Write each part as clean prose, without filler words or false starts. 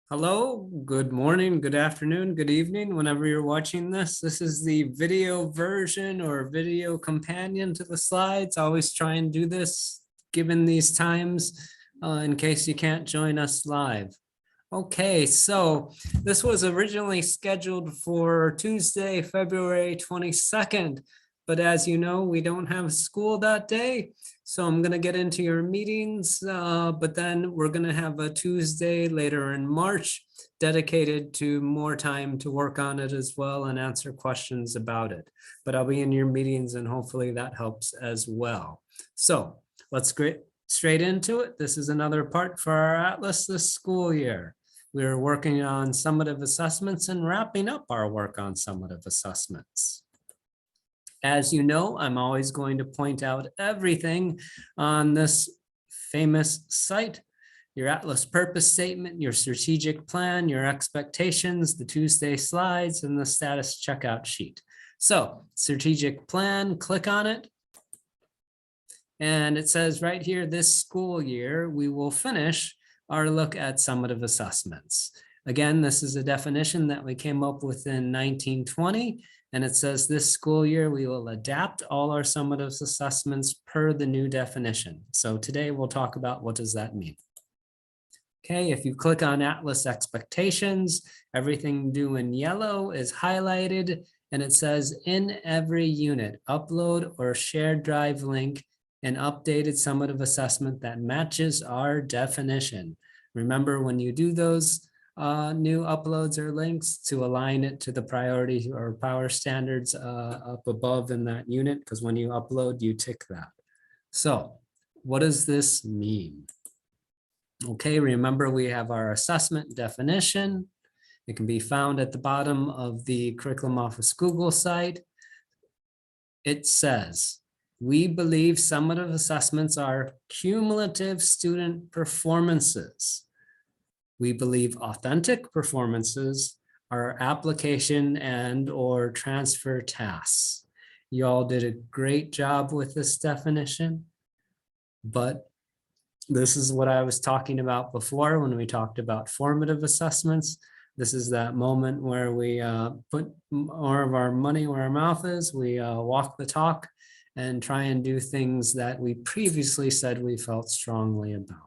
Hello, good morning, good afternoon, good evening, whenever you're watching this. This is the video version or video companion to the slides. I always try and do this given these times in case you can't join us live. Okay, so this was originally scheduled for Tuesday, February 22nd. But as you know, we don't have school that day. So I'm going to get into your meetings, but then we're going to have a Tuesday later in March dedicated to more time to work on it as well and answer questions about it. But I'll be in your meetings and hopefully that helps as well. So let's get straight into it. This is another part for our Atlas this school year. We're working on summative assessments and wrapping up our work on summative assessments. As you know, I'm always going to point out everything on this famous site, your Atlas purpose statement, your strategic plan, your expectations, the Tuesday slides, and the status checkout sheet. So strategic plan, click on it. And it says right here, this school year, we will finish our look at summative assessments. Again, this is a definition that we came up with in 1920. And it says this school year, we will adapt all our summative assessments per the new definition. So today we'll talk about what does that mean. Okay, if you click on Atlas expectations, everything due in yellow is highlighted and it says in every unit, upload or shared drive link an updated summative assessment that matches our definition. Remember when you do those new uploads or links to align it to the priority or power standards up above in that unit, because when you upload, you tick that. So what does this mean? Okay, remember we have our assessment definition. It can be found at the bottom of the Curriculum Office Google site. It says, we believe summative assessments are cumulative student performances. We believe authentic performances are application and or transfer tasks. You all did a great job with this definition, but this is what I was talking about before when we talked about formative assessments. This is that moment where we put more of our money where our mouth is. We walk the talk and try and do things that we previously said we felt strongly about.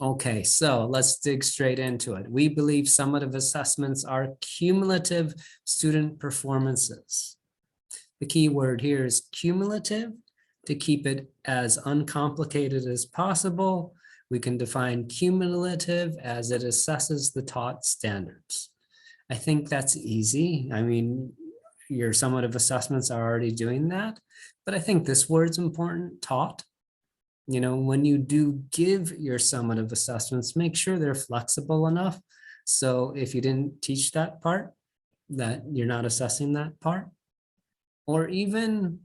Okay, so let's dig straight into it. We believe summative assessments are cumulative student performances. The key word here is cumulative. To keep it as uncomplicated as possible, we can define cumulative as it assesses the taught standards. I think that's easy. I mean, your summative assessments are already doing that, but I think this word's important, taught. You know, when you do give your summative assessments, make sure they're flexible enough. So if you didn't teach that part, that you're not assessing that part, or even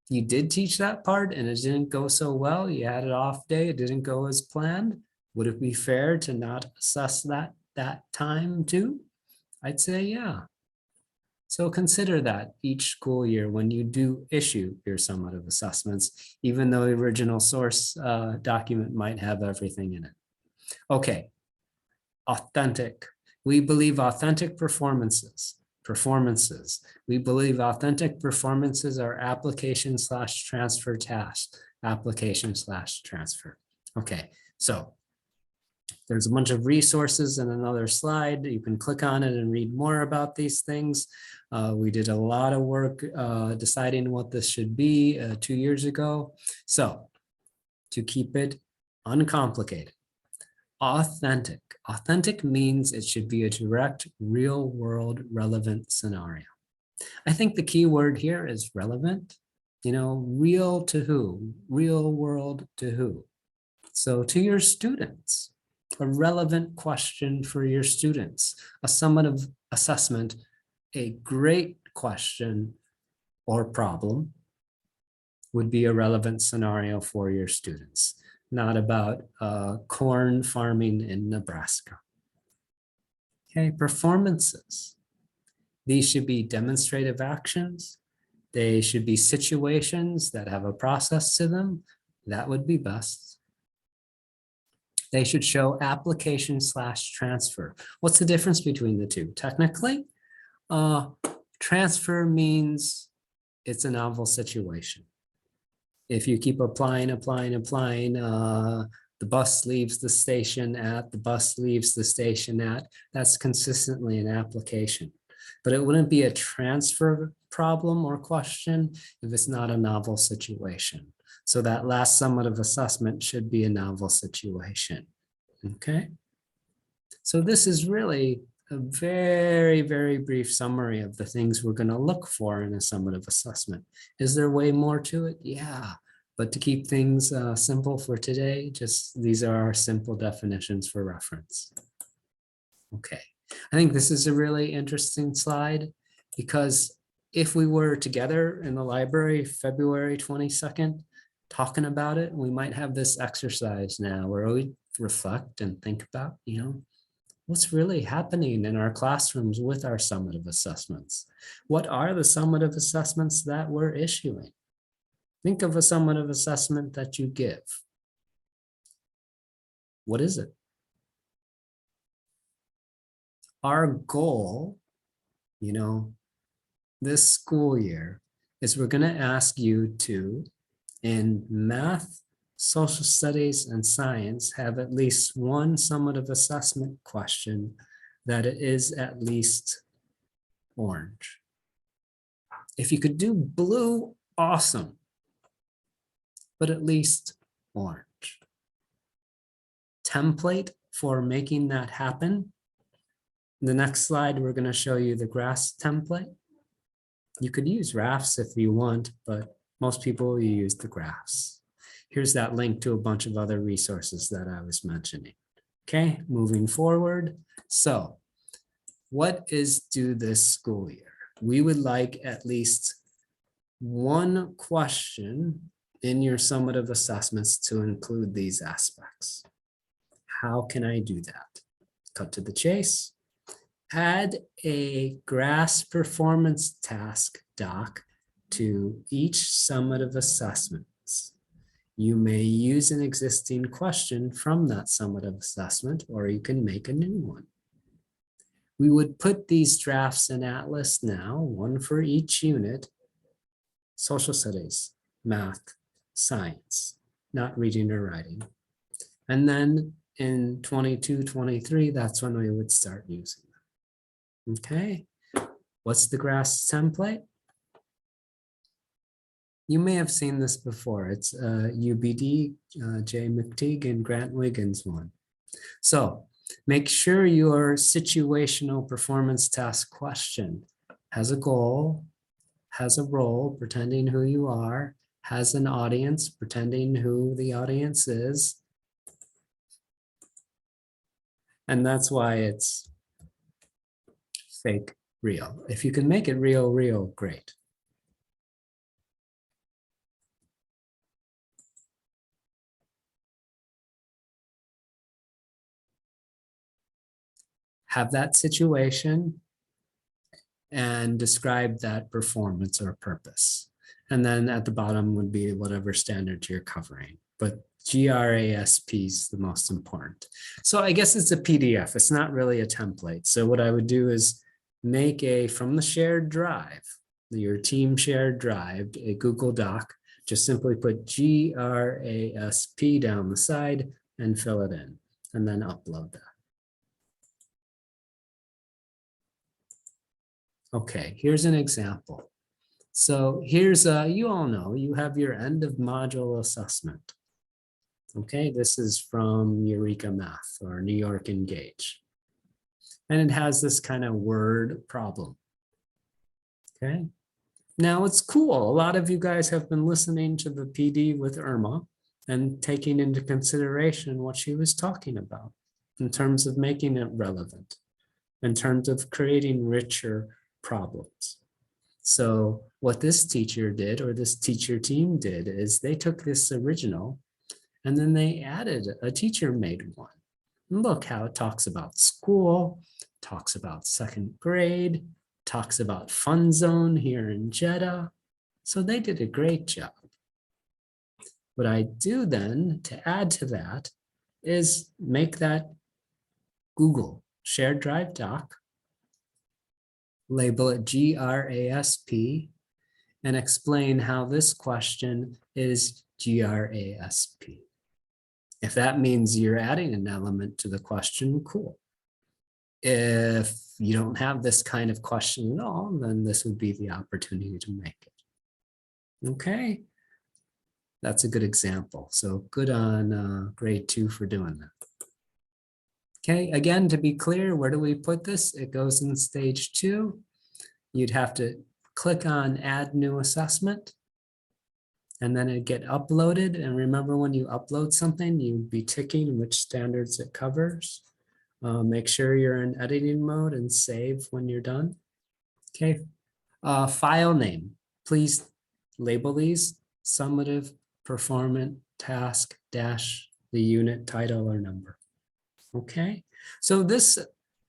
you did teach that part and it didn't go so well, you had an off day, it didn't go as planned, would it be fair to not assess that time too? I'd say, yeah. So consider that each school year when you do issue your summative assessments, even though the original source document might have everything in it. Okay, authentic. We believe authentic performances. We believe authentic performances are application/transfer tasks, application/transfer. Okay, so there's a bunch of resources in another slide. You can click on it and read more about these things. We did a lot of work deciding what this should be 2 years ago. So to keep it uncomplicated, authentic. Authentic means it should be a direct, real world relevant scenario. I think the key word here is relevant. You know, real to who? Real world to who? So to your students, a relevant question for your students, a summative assessment, a great question or problem would be a relevant scenario for your students, not about corn farming in Nebraska. Okay, performances. These should be demonstrative actions. They should be situations that have a process to them. That would be best. They should show application / transfer. What's the difference between the two? Technically, transfer means it's a novel situation. If you keep applying, the bus leaves the station at, the bus leaves the station at, that's consistently an application. But it wouldn't be a transfer problem or question if it's not a novel situation. So that last summative assessment should be a novel situation. Okay. So this is really a very, very brief summary of the things we're going to look for in a summative assessment. Is there way more to it? Yeah. But to keep things simple for today, just these are our simple definitions for reference. Okay. I think this is a really interesting slide because if we were together in the library February 22nd, talking about it, we might have this exercise now where we reflect and think about, what's really happening in our classrooms with our summative assessments? What are the summative assessments that we're issuing? Think of a summative assessment that you give. What is it? Our goal, this school year is we're going to ask you to, in math, social studies, and science, have at least one summative assessment question that is at least orange. If you could do blue, awesome, but at least orange. Template for making that happen. The next slide, we're going to show you the graphs template. You could use graphs if you want, but most people you use the graphs. Here's that link to a bunch of other resources that I was mentioning. Okay, moving forward. So what is due this school year? We would like at least one question in your summative assessments to include these aspects. How can I do that? Cut to the chase. Add a GRASS performance task doc to each summative assessments. You may use an existing question from that summative assessment, or you can make a new one. We would put these drafts in Atlas now, one for each unit: social studies, math, science, not reading or writing. And then in 22, 23, that's when we would start using them. Okay, what's the GRASS template? You may have seen this before. It's UBD, Jay McTeague and Grant Wiggins one. So make sure your situational performance task question has a goal, has a role, pretending who you are, has an audience, pretending who the audience is. And that's why it's fake real. If you can make it real, great. Have that situation and describe that performance or purpose. And then at the bottom would be whatever standard you're covering. But GRASP is the most important. So I guess it's a PDF. It's not really a template. So what I would do is make from the shared drive, your team shared drive, a Google Doc, just simply put GRASP down the side and fill it in, and then upload that. Okay, here's an example. So here's, you all know, you have your end of module assessment. Okay, this is from Eureka Math or New York Engage. And it has this kind of word problem. Okay, now it's cool. A lot of you guys have been listening to the PD with Irma and taking into consideration what she was talking about in terms of making it relevant, in terms of creating richer problems. So what this teacher did, or this teacher team did, is they took this original and then they added a teacher-made one. And look how it talks about school, talks about second grade, talks about fun zone here in Jeddah. So they did a great job. What I do then to add to that is make that Google shared drive doc, label it GRASP, and explain how this question is GRASP. If that means you're adding an element to the question, cool. If you don't have this kind of question at all, then this would be the opportunity to make it. Okay, that's a good example. So good on grade 2 for doing that. Okay, again, to be clear, where do we put this? It goes in stage 2. You'd have to click on add new assessment, and then it'd get uploaded. And remember, when you upload something, you'd be ticking which standards it covers. Make sure you're in editing mode and save when you're done. Okay, file name, please label these summative performance task dash the unit title or number. Okay, so this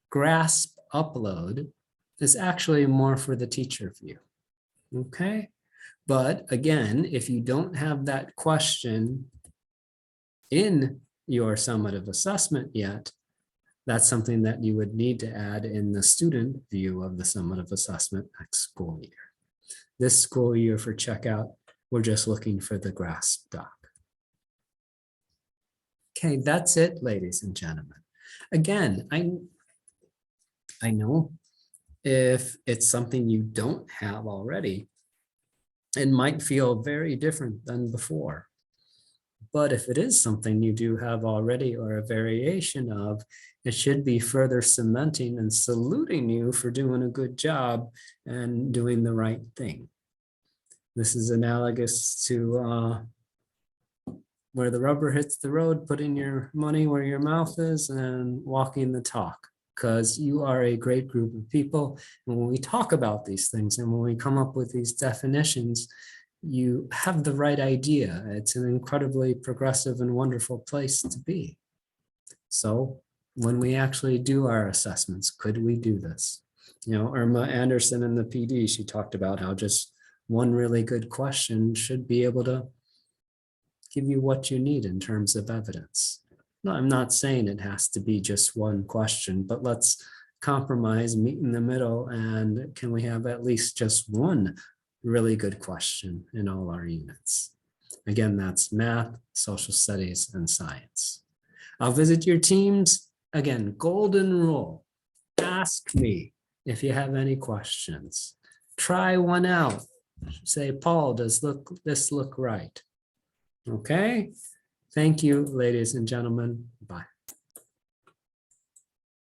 GRASP upload is actually more for the teacher view. Okay, but again, if you don't have that question in your summative assessment yet, that's something that you would need to add in the student view of the summative assessment next school year. This school year for checkout, we're just looking for the GRASP doc. Okay, that's it, ladies and gentlemen. Again, I know if it's something you don't have already, it might feel very different than before. But if it is something you do have already or a variation of, it should be further cementing and saluting you for doing a good job and doing the right thing. This is analogous to where the rubber hits the road, putting your money where your mouth is and walking the talk, because you are a great group of people. And when we talk about these things and when we come up with these definitions, you have the right idea. It's an incredibly progressive and wonderful place to be. So when we actually do our assessments, could we do this? You know, Irma Anderson in the PD, she talked about how just one really good question should be able to give you what you need in terms of evidence. No, I'm not saying it has to be just one question, but let's compromise, meet in the middle, and can we have at least just one really good question in all our units? Again, that's math, social studies, and science. I'll visit your teams. Again, golden rule, ask me if you have any questions. Try one out. Say, Paul, does this look right? Okay, thank you, ladies and gentlemen. Bye.